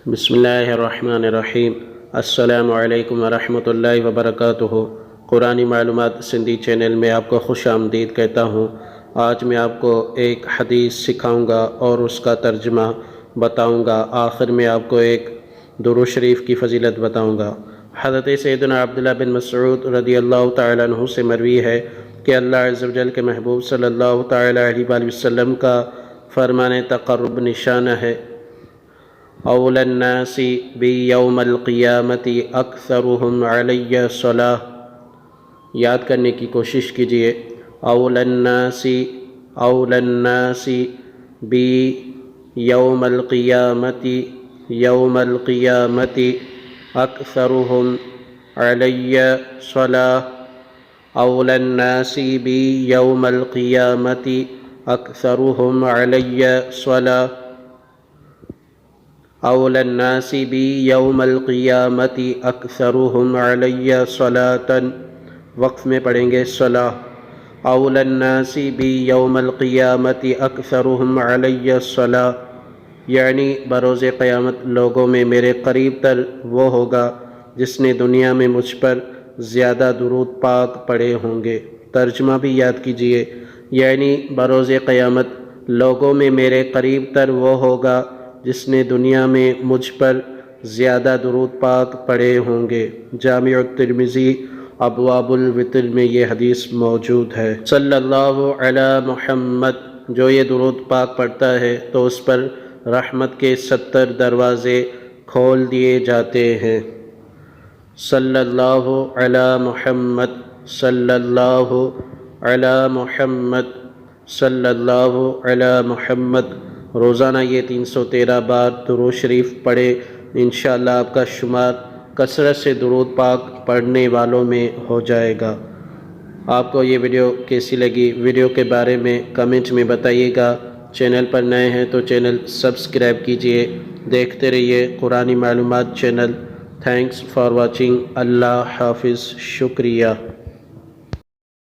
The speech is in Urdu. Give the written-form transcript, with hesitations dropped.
بسم اللہ الرحمن الرحیم۔ السلام علیکم ورحمۃ اللہ وبرکاتہ۔ قرآنی معلومات سندھی چینل میں آپ کو خوش آمدید کہتا ہوں۔ آج میں آپ کو ایک حدیث سکھاؤں گا اور اس کا ترجمہ بتاؤں گا۔ آخر میں آپ کو ایک درود شریف کی فضیلت بتاؤں گا۔ حضرت سیدنا عبداللہ بن مسعود رضی اللہ تعالیٰ عنہ سے مروی ہے کہ اللہ عز و جل کے محبوب صلی اللہ تعالیٰ علیہ وآلہ وسلم کا فرمان تقرب نشانہ ہے: اول الناس بی یوم القیامت اکثرهم علی الصلاۃ۔ یاد کرنے کی کوشش کیجئے۔ اول الناس بی یوم القیامت اکثرهم علی الصلاۃ۔ اول الناس بی یوم القیامت اکثرهم علی الصلاۃ۔ اول الناس بی یوم القیامت اکثرهم علی صلاۃ۔ وقف میں پڑھیں گے صلاۃ۔ اول الناس بی یوم القیامت اکثرهم علی صلاۃ، یعنی بروز قیامت لوگوں میں میرے قریب تر وہ ہوگا جس نے دنیا میں مجھ پر زیادہ درود پاک پڑھے ہوں گے۔ ترجمہ بھی یاد کیجئے، یعنی بروز قیامت لوگوں میں میرے قریب تر وہ ہوگا جس نے دنیا میں مجھ پر زیادہ درود پاک پڑھے ہوں گے۔ جامع الترمذی ابواب الوتر میں یہ حدیث موجود ہے۔ صلی اللہ علی محمد، جو یہ درود پاک پڑھتا ہے تو اس پر رحمت کے 70 دروازے کھول دیے جاتے ہیں۔ صلی اللہ علی محمد، صلی اللہ علی محمد، صلی اللہ علی محمد۔ روزانہ یہ 313 بار درود شریف پڑھے، انشاءاللہ آپ کا شمار کثرت سے درود پاک پڑھنے والوں میں ہو جائے گا۔ آپ کو یہ ویڈیو کیسی لگی؟ ویڈیو کے بارے میں کمنٹ میں بتائیے گا۔ چینل پر نئے ہیں تو چینل سبسکرائب کیجئے۔ دیکھتے رہیے قرآنی معلومات چینل۔ Thanks for watching. اللہ حافظ۔ شکریہ۔